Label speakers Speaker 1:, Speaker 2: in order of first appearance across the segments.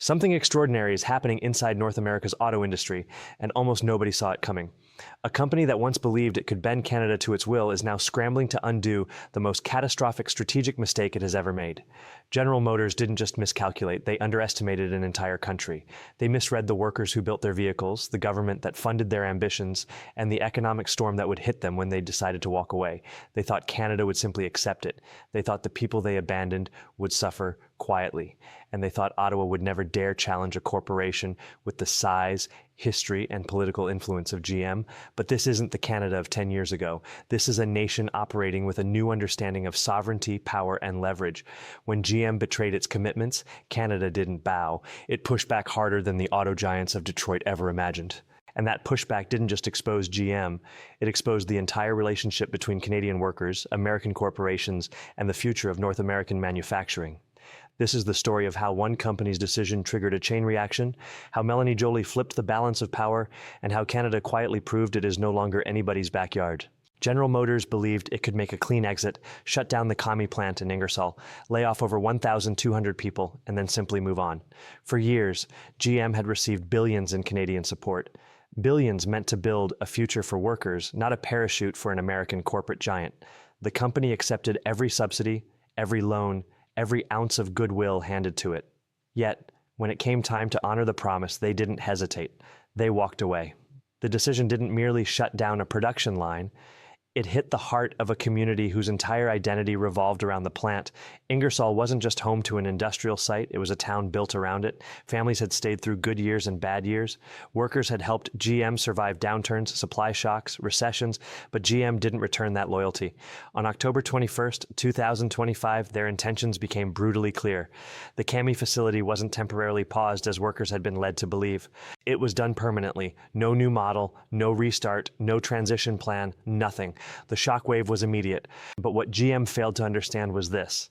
Speaker 1: Something extraordinary is happening inside North America's auto industry, and almost nobody saw it coming. A company that once believed it could bend Canada to its will is now scrambling to undo the most catastrophic strategic mistake it has ever made. General Motors didn't just miscalculate, they underestimated an entire country. They misread the workers who built their vehicles, the government that funded their ambitions, and the economic storm that would hit them when they decided to walk away. They thought Canada would simply accept it. They thought the people they abandoned would suffer quietly. And they thought Ottawa would never dare challenge a corporation with the size, history, and political influence of GM. But this isn't the Canada of 10 years ago. This is a nation operating with a new understanding of sovereignty, power, and leverage. When GM betrayed its commitments, Canada didn't bow. It pushed back harder than the auto giants of Detroit ever imagined. And that pushback didn't just expose GM, it exposed the entire relationship between Canadian workers, American corporations, and the future of North American manufacturing. This is the story of how one company's decision triggered a chain reaction, how Melanie Joly flipped the balance of power, and how Canada quietly proved it is no longer anybody's backyard. General Motors believed it could make a clean exit, shut down the Kami plant in Ingersoll, lay off over 1,200 people, and then simply move on. For years, GM had received billions in Canadian support. Billions meant to build a future for workers, not a parachute for an American corporate giant. The company accepted every subsidy, every loan, every ounce of goodwill handed to it. Yet, when it came time to honor the promise, they didn't hesitate. They walked away. The decision didn't merely shut down a production line. It hit the heart of a community whose entire identity revolved around the plant. Ingersoll wasn't just home to an industrial site, it was a town built around it. Families had stayed through good years and bad years. Workers had helped GM survive downturns, supply shocks, recessions, but GM didn't return that loyalty. On October 21st, 2025, their intentions became brutally clear. The Kami facility wasn't temporarily paused as workers had been led to believe. It was done permanently. No new model, no restart, no transition plan, nothing. The shockwave was immediate, but what GM failed to understand was this.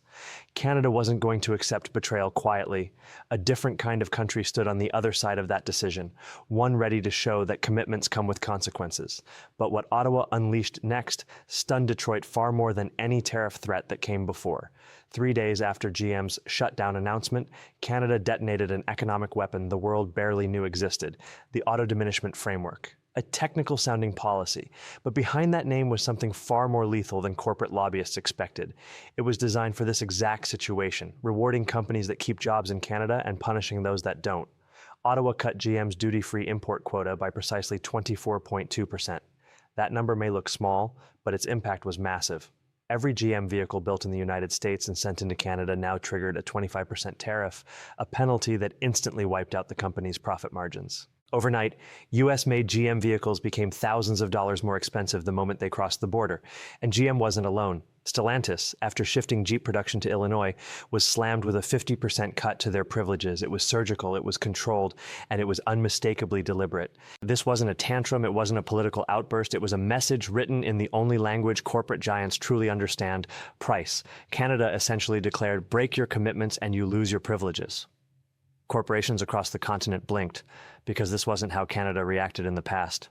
Speaker 1: Canada wasn't going to accept betrayal quietly. A different kind of country stood on the other side of that decision, one ready to show that commitments come with consequences. But what Ottawa unleashed next stunned Detroit far more than any tariff threat that came before. 3 days after GM's shutdown announcement, Canada detonated an economic weapon the world barely knew existed, the Auto Diminishment Framework. A technical-sounding policy, but behind that name was something far more lethal than corporate lobbyists expected. It was designed for this exact situation, rewarding companies that keep jobs in Canada and punishing those that don't. Ottawa cut GM's duty-free import quota by precisely 24.2%. That number may look small, but its impact was massive. Every GM vehicle built in the United States and sent into Canada now triggered a 25% tariff, a penalty that instantly wiped out the company's profit margins. Overnight, US-made GM vehicles became thousands of dollars more expensive the moment they crossed the border. And GM wasn't alone. Stellantis, after shifting Jeep production to Illinois, was slammed with a 50% cut to their privileges. It was surgical, it was controlled, and it was unmistakably deliberate. This wasn't a tantrum, it wasn't a political outburst, it was a message written in the only language corporate giants truly understand: price. Canada essentially declared, break your commitments and you lose your privileges. Corporations across the continent blinked, because this wasn't how Canada reacted in the past.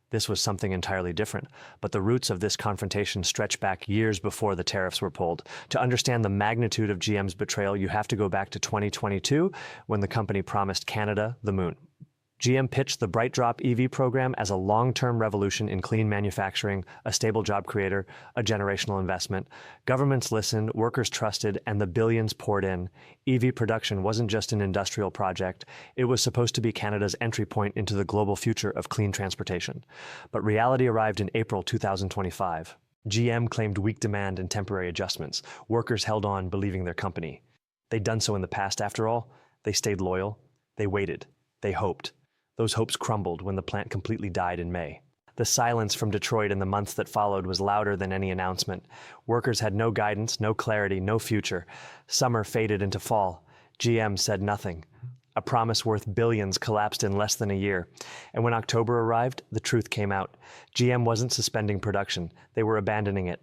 Speaker 1: This was something entirely different, but the roots of this confrontation stretch back years before the tariffs were pulled. To understand the magnitude of GM's betrayal, you have to go back to 2022, when the company promised Canada the moon. GM pitched the BrightDrop EV program as a long-term revolution in clean manufacturing, a stable job creator, a generational investment. Governments listened, workers trusted, and the billions poured in. EV production wasn't just an industrial project. It was supposed to be Canada's entry point into the global future of clean transportation. But reality arrived in April 2025. GM claimed weak demand and temporary adjustments. Workers held on, believing their company. They'd done so in the past, after all. They stayed loyal. They waited. They hoped. Those hopes crumbled when the plant completely died in May. The silence from Detroit in the months that followed was louder than any announcement. Workers had no guidance, no clarity, no future. Summer faded into fall. GM said nothing. A promise worth billions collapsed in less than a year. And when October arrived, the truth came out. GM wasn't suspending production. They were abandoning it.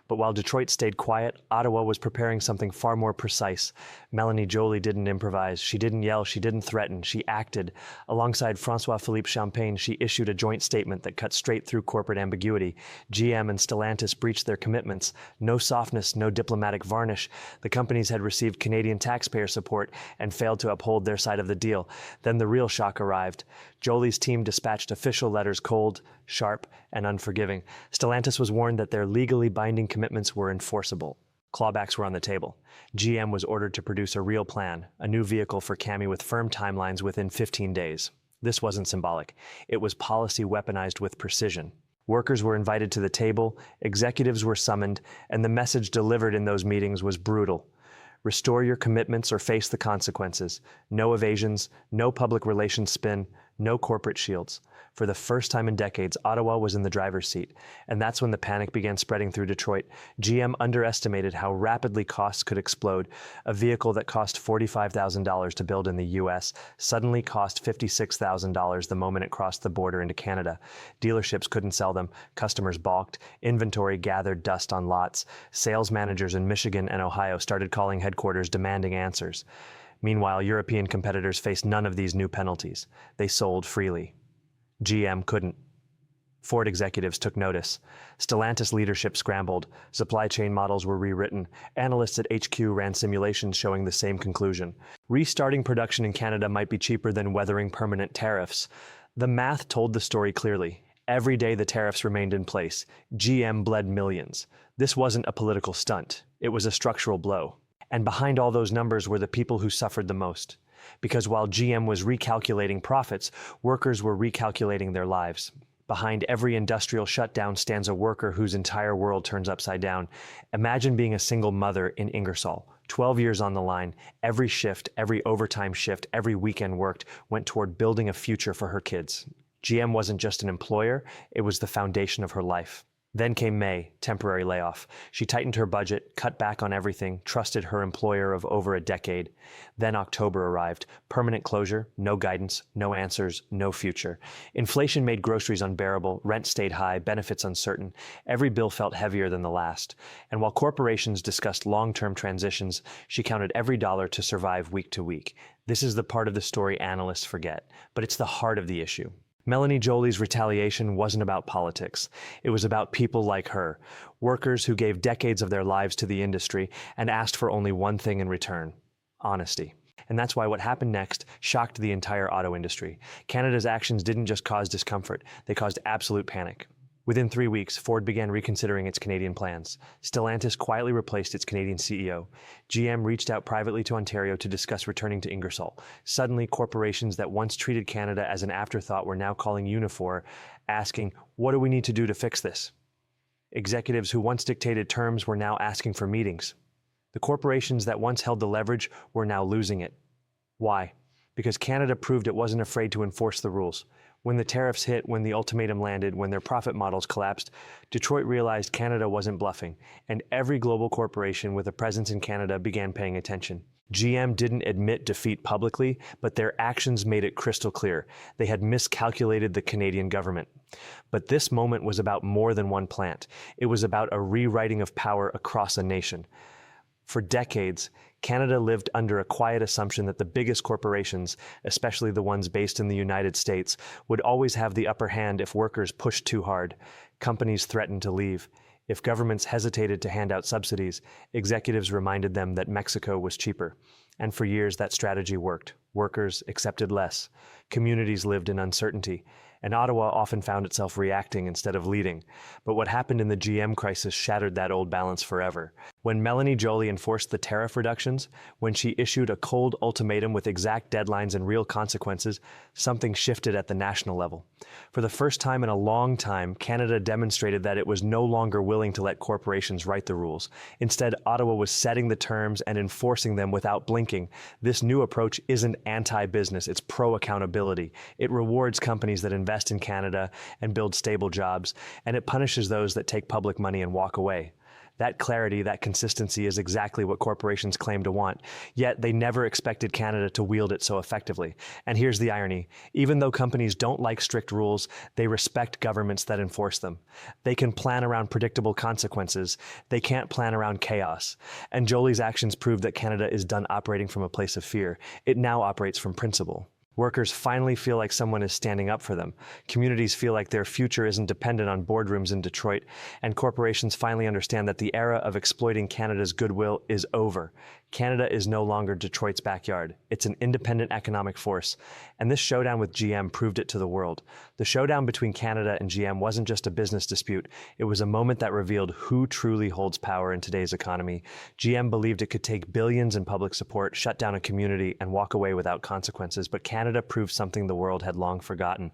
Speaker 1: But while Detroit stayed quiet, Ottawa was preparing something far more precise. Melanie Joly didn't improvise. She didn't yell. She didn't threaten. She acted. Alongside François-Philippe Champagne, she issued a joint statement that cut straight through corporate ambiguity. GM and Stellantis breached their commitments. No softness, no diplomatic varnish. The companies had received Canadian taxpayer support and failed to uphold their side of the deal. Then the real shock arrived. Joly's team dispatched official letters cold, sharp, and unforgiving. Stellantis was warned that their legally binding commitments were enforceable. Clawbacks were on the table. GM was ordered to produce a real plan, a new vehicle for CAMI with firm timelines within 15 days. This wasn't symbolic. It was policy weaponized with precision. Workers were invited to the table, executives were summoned, and the message delivered in those meetings was brutal. Restore your commitments or face the consequences. No evasions, no public relations spin, no corporate shields. For the first time in decades, Ottawa was in the driver's seat, and that's when the panic began spreading through Detroit. GM underestimated how rapidly costs could explode. A vehicle that cost $45,000 to build in the US suddenly cost $56,000 the moment it crossed the border into Canada. Dealerships couldn't sell them, customers balked, inventory gathered dust on lots. Sales managers in Michigan and Ohio started calling headquarters demanding answers. Meanwhile, European competitors faced none of these new penalties. They sold freely. GM couldn't. Ford executives took notice. Stellantis leadership scrambled. Supply chain models were rewritten. Analysts at HQ ran simulations showing the same conclusion. Restarting production in Canada might be cheaper than weathering permanent tariffs. The math told the story clearly. Every day the tariffs remained in place. GM bled millions. This wasn't a political stunt. It was a structural blow. And behind all those numbers were the people who suffered the most. Because while GM was recalculating profits, workers were recalculating their lives. Behind every industrial shutdown stands a worker whose entire world turns upside down. Imagine being a single mother in Ingersoll. 12 years on the line, every shift, every overtime shift, every weekend worked went toward building a future for her kids. GM wasn't just an employer, it was the foundation of her life. Then came May, temporary layoff. She tightened her budget, cut back on everything, trusted her employer of over a decade. Then October arrived. Permanent closure, no guidance, no answers, no future. Inflation made groceries unbearable, rent stayed high, benefits uncertain. Every bill felt heavier than the last. And while corporations discussed long-term transitions, she counted every dollar to survive week to week. This is the part of the story analysts forget, but it's the heart of the issue. Melanie Joly's retaliation wasn't about politics. It was about people like her, workers who gave decades of their lives to the industry and asked for only one thing in return: honesty. And that's why what happened next shocked the entire auto industry. Canada's actions didn't just cause discomfort, they caused absolute panic. Within 3 weeks, Ford began reconsidering its Canadian plans. Stellantis quietly replaced its Canadian CEO. GM reached out privately to Ontario to discuss returning to Ingersoll. Suddenly, corporations that once treated Canada as an afterthought were now calling Unifor, asking, "What do we need to do to fix this?" Executives who once dictated terms were now asking for meetings. The corporations that once held the leverage were now losing it. Why? Because Canada proved it wasn't afraid to enforce the rules. When the tariffs hit, when the ultimatum landed, when their profit models collapsed, Detroit realized Canada wasn't bluffing, and every global corporation with a presence in Canada began paying attention. GM didn't admit defeat publicly, but their actions made it crystal clear. They had miscalculated the Canadian government. But this moment was about more than one plant. It was about a rewriting of power across a nation. For decades, Canada lived under a quiet assumption that the biggest corporations, especially the ones based in the United States, would always have the upper hand if workers pushed too hard. Companies threatened to leave. If governments hesitated to hand out subsidies, executives reminded them that Mexico was cheaper. And for years, that strategy worked. Workers accepted less. Communities lived in uncertainty. And Ottawa often found itself reacting instead of leading. But what happened in the GM crisis shattered that old balance forever. When Melanie Joly enforced the tariff reductions, when she issued a cold ultimatum with exact deadlines and real consequences, something shifted at the national level. For the first time in a long time, Canada demonstrated that it was no longer willing to let corporations write the rules. Instead, Ottawa was setting the terms and enforcing them without blinking. This new approach isn't anti-business, it's pro-accountability. It rewards companies that invest in Canada and build stable jobs, and it punishes those that take public money and walk away. That clarity, that consistency is exactly what corporations claim to want, yet they never expected Canada to wield it so effectively. And here's the irony. Even though companies don't like strict rules, they respect governments that enforce them. They can plan around predictable consequences. They can't plan around chaos. And Joly's actions prove that Canada is done operating from a place of fear. It now operates from principle. Workers finally feel like someone is standing up for them. Communities feel like their future isn't dependent on boardrooms in Detroit. And corporations finally understand that the era of exploiting Canada's goodwill is over. Canada is no longer Detroit's backyard. It's an independent economic force. And this showdown with GM proved it to the world. The showdown between Canada and GM wasn't just a business dispute. It was a moment that revealed who truly holds power in today's economy. GM believed it could take billions in public support, shut down a community, and walk away without consequences. But Canada proved something the world had long forgotten.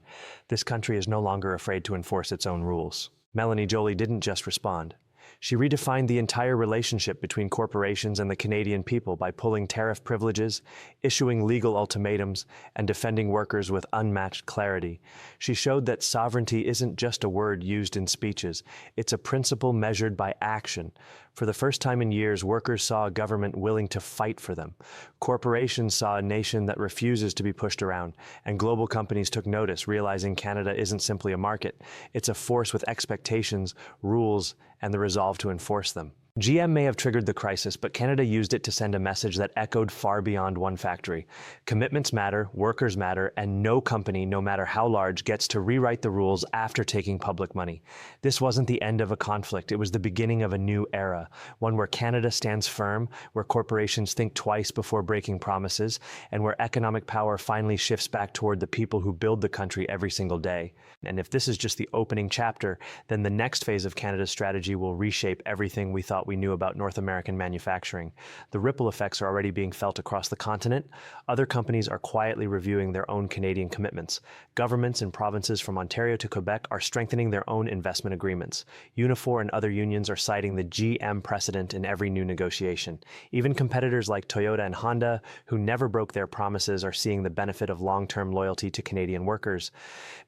Speaker 1: This country is no longer afraid to enforce its own rules. Melanie Joly didn't just respond. She redefined the entire relationship between corporations and the Canadian people by pulling tariff privileges, issuing legal ultimatums, and defending workers with unmatched clarity. She showed that sovereignty isn't just a word used in speeches. It's a principle measured by action. For the first time in years, workers saw a government willing to fight for them. Corporations saw a nation that refuses to be pushed around, and global companies took notice, realizing Canada isn't simply a market. It's a force with expectations, rules, and the resolve to enforce them. GM may have triggered the crisis, but Canada used it to send a message that echoed far beyond one factory. Commitments matter, workers matter, and no company, no matter how large, gets to rewrite the rules after taking public money. This wasn't the end of a conflict, it was the beginning of a new era, one where Canada stands firm, where corporations think twice before breaking promises, and where economic power finally shifts back toward the people who build the country every single day. And if this is just the opening chapter, then the next phase of Canada's strategy will reshape everything we thought we knew about North American manufacturing. The ripple effects are already being felt across the continent. Other companies are quietly reviewing their own Canadian commitments. Governments in provinces from Ontario to Quebec are strengthening their own investment agreements. Unifor and other unions are citing the GM precedent in every new negotiation. Even competitors like Toyota and Honda, who never broke their promises, are seeing the benefit of long-term loyalty to Canadian workers.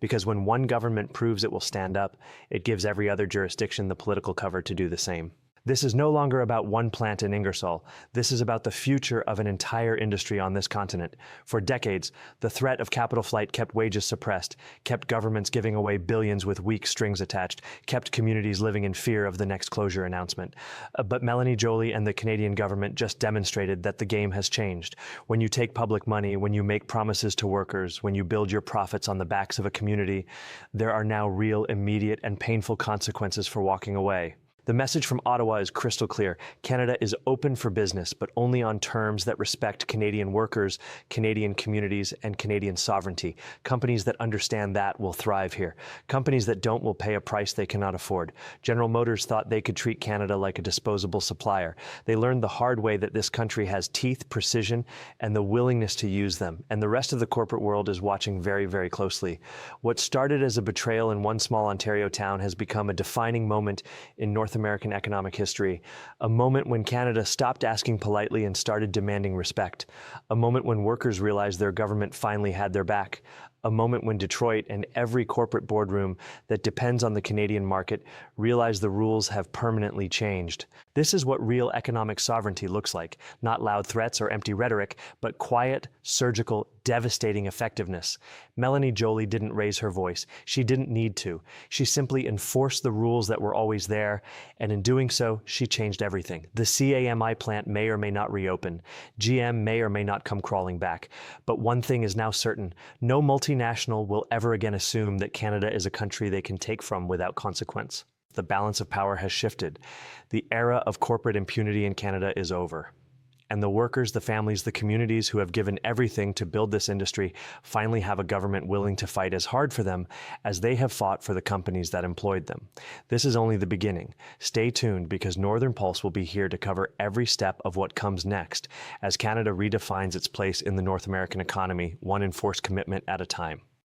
Speaker 1: Because when one government proves it will stand up, it gives every other jurisdiction the political cover to do the same. This is no longer about one plant in Ingersoll. This is about the future of an entire industry on this continent. For decades, the threat of capital flight kept wages suppressed, kept governments giving away billions with weak strings attached, kept communities living in fear of the next closure announcement. But Melanie Joly and the Canadian government just demonstrated that the game has changed. When you take public money, when you make promises to workers, when you build your profits on the backs of a community, there are now real, immediate, and painful consequences for walking away. The message from Ottawa is crystal clear. Canada is open for business, but only on terms that respect Canadian workers, Canadian communities, and Canadian sovereignty. Companies that understand that will thrive here. Companies that don't will pay a price they cannot afford. General Motors thought they could treat Canada like a disposable supplier. They learned the hard way that this country has teeth, precision, and the willingness to use them. And the rest of the corporate world is watching very, very closely. What started as a betrayal in one small Ontario town has become a defining moment in North American economic history, a moment when Canada stopped asking politely and started demanding respect, a moment when workers realized their government finally had their back, a moment when Detroit and every corporate boardroom that depends on the Canadian market realized the rules have permanently changed. This is what real economic sovereignty looks like, not loud threats or empty rhetoric, but quiet, surgical, devastating effectiveness. Melanie Joly didn't raise her voice. She didn't need to. She simply enforced the rules that were always there, and in doing so, she changed everything. The CAMI plant may or may not reopen. GM may or may not come crawling back. But one thing is now certain. No multinational will ever again assume that Canada is a country they can take from without consequence. The balance of power has shifted. The era of corporate impunity in Canada is over. And the workers, the families, the communities who have given everything to build this industry finally have a government willing to fight as hard for them as they have fought for the companies that employed them. This is only the beginning. Stay tuned, because Northern Pulse will be here to cover every step of what comes next as Canada redefines its place in the North American economy, one enforced commitment at a time.